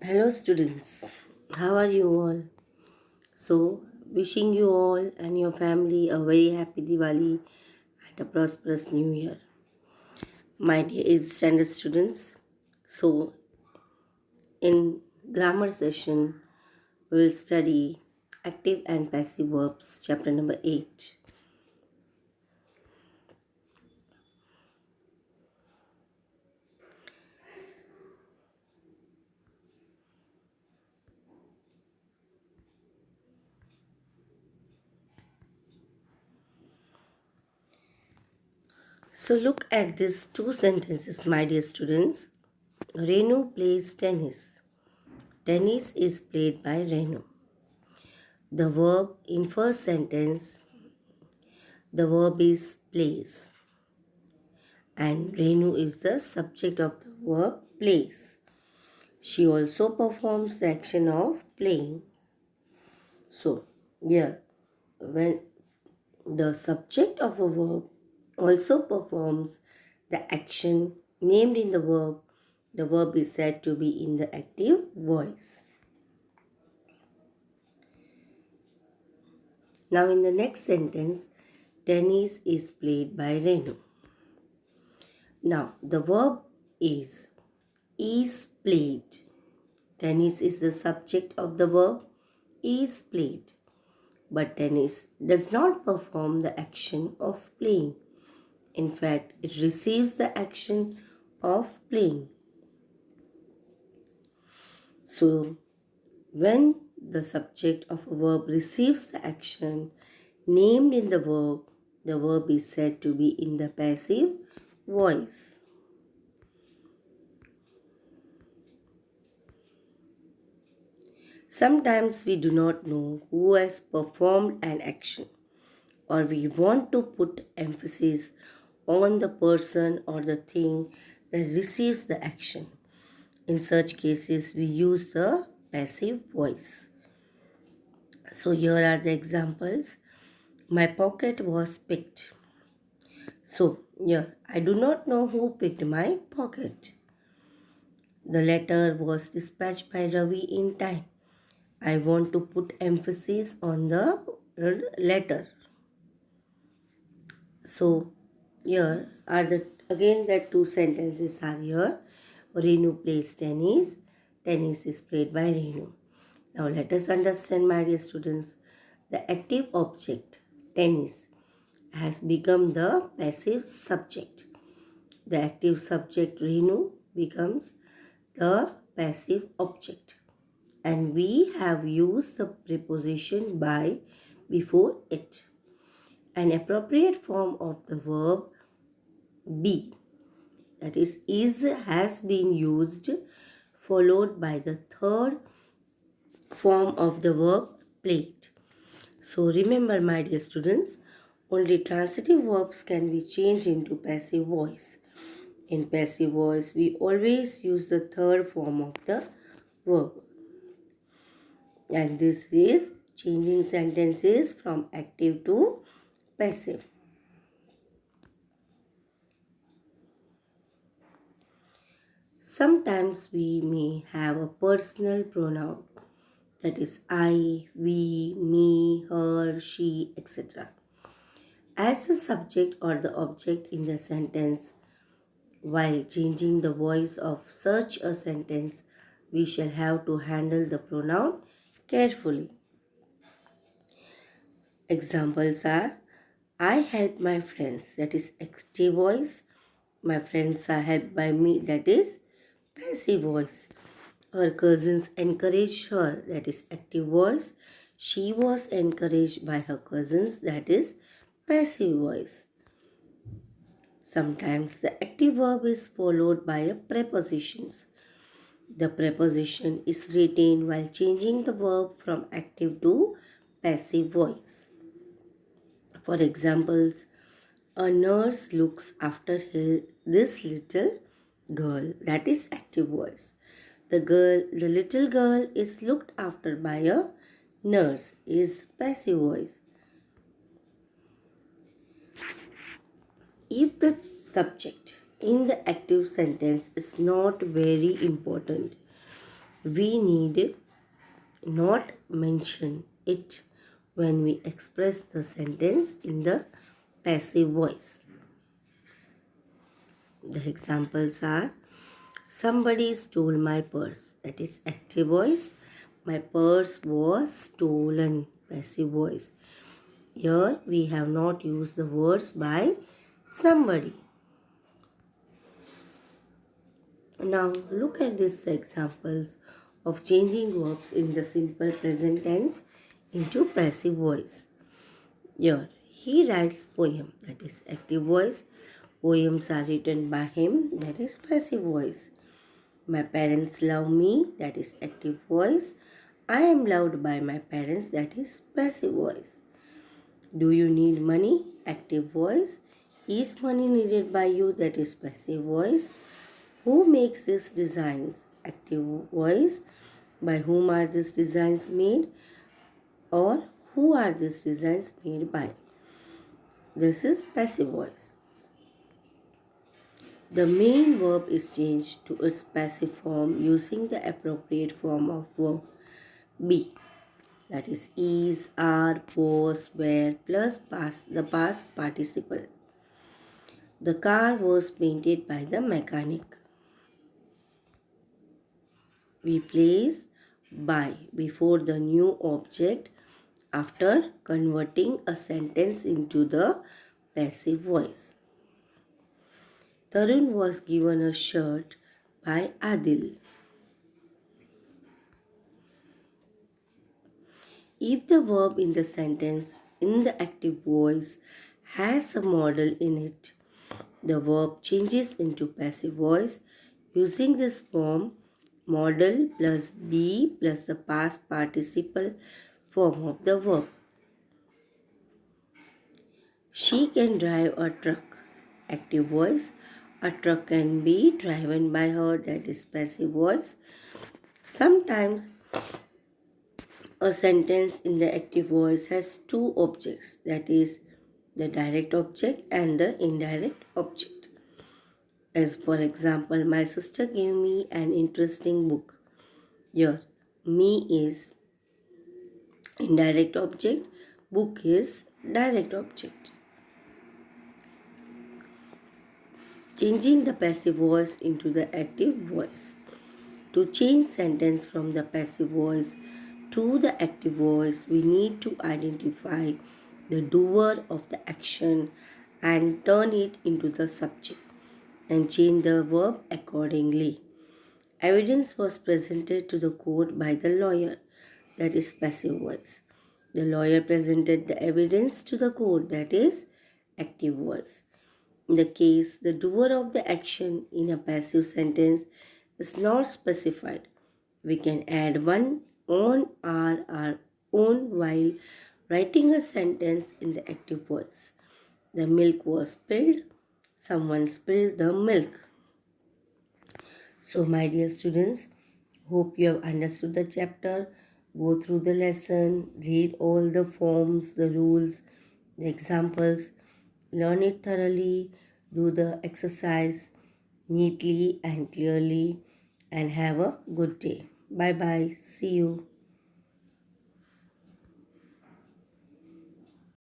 Hello students, how are you all? So, wishing you all and your family a very happy Diwali and a prosperous new year. My dear 8th standard students, so in grammar session we will study active and passive verbs chapter number 8. So look at these two sentences, my dear students. Renu plays tennis. Tennis is played by Renu. The verb in first sentence, the verb is plays, and Renu is the subject of the verb plays. She also performs the action of playing. So, here, when the subject of a verb also performs the action named in the verb is said to be in the active voice. Now, in the next sentence, tennis is played by Renu. Now, the verb is played. Tennis is the subject of the verb is played. But tennis does not perform the action of playing. In fact, it receives the action of playing. So, when the subject of a verb receives the action named in the verb is said to be in the passive voice. Sometimes we do not know who has performed an action, or we want to put emphasis on the person or the thing that receives the action. In such cases, we use the passive voice. So, here are the examples. My pocket was picked. So, here, I do not know who picked my pocket. The letter was dispatched by Ravi in time. I want to put emphasis on the letter. So, here are the two sentences are here. Renu plays tennis. Tennis is played by Renu. Now let us understand, my dear students, the active object, tennis, has become the passive subject. The active subject, Renu, becomes the passive object. And we have used the preposition by before it. An appropriate form of the verb be, that is has been used, followed by the third form of the verb played. So remember, my dear students, only transitive verbs can be changed into passive voice. In passive voice, we always use the third form of the verb. And this is changing sentences from active to passive. Sometimes we may have a personal pronoun, that is I, we, me, her, she, etc. as the subject or the object in the sentence. While changing the voice of such a sentence, we shall have to handle the pronoun carefully. Examples are I help my friends, that is active voice. My friends are helped by me, that is passive voice. Her cousins encouraged her, that is active voice. She was encouraged by her cousins, that is passive voice. Sometimes the active verb is followed by a preposition. The preposition is retained while changing the verb from active to passive voice. For examples, a nurse looks after this little girl, that is active voice. The little girl is looked after by a nurse, is passive voice. If the subject in the active sentence is not very important, We need not mention it when we express the sentence in the passive voice. The examples are: somebody stole my purse, that is active voice. My purse was stolen, passive voice. Here we have not used the words by somebody. Now look at these examples of changing verbs in the simple present tense into passive voice. Here he writes poem, that is active voice. Poems are written by him, that is passive voice. My parents love me, that is active voice. I am loved by my parents, that is passive voice. Do you need money? Active voice. Is money needed by you? That is passive voice. Who makes these designs? Active voice. By whom are these designs made? Or who are these designs made by? This is passive voice. The main verb is changed to its passive form using the appropriate form of verb be. That is, are, was, were plus the past participle. The car was painted by the mechanic. We place by before the new object after converting a sentence into the passive voice. Tarun was given a shirt by Adil. If the verb in the sentence in the active voice has a modal in it, the verb changes into passive voice using this form modal plus be plus the past participle form of the verb. She can drive a truck. Active voice. A truck can be driven by her, that is passive voice. Sometimes a sentence in the active voice has two objects, that is the direct object and the indirect object. As for example, my sister gave me an interesting book. Here, me is indirect object, book is direct object. Changing the passive voice into the active voice. To change sentence from the passive voice to the active voice, we need to identify the doer of the action and turn it into the subject and change the verb accordingly. Evidence was presented to the court by the lawyer, that is passive voice. The lawyer presented the evidence to the court, that is active voice. In the case, the doer of the action in a passive sentence is not specified. We can add one on or our own while writing a sentence in the active voice. The milk was spilled. Someone spilled the milk. So, my dear students, hope you have understood the chapter. Go through the lesson, read all the forms, the rules, the examples, learn it thoroughly, do the exercise neatly and clearly, and have a good day. Bye bye. See you.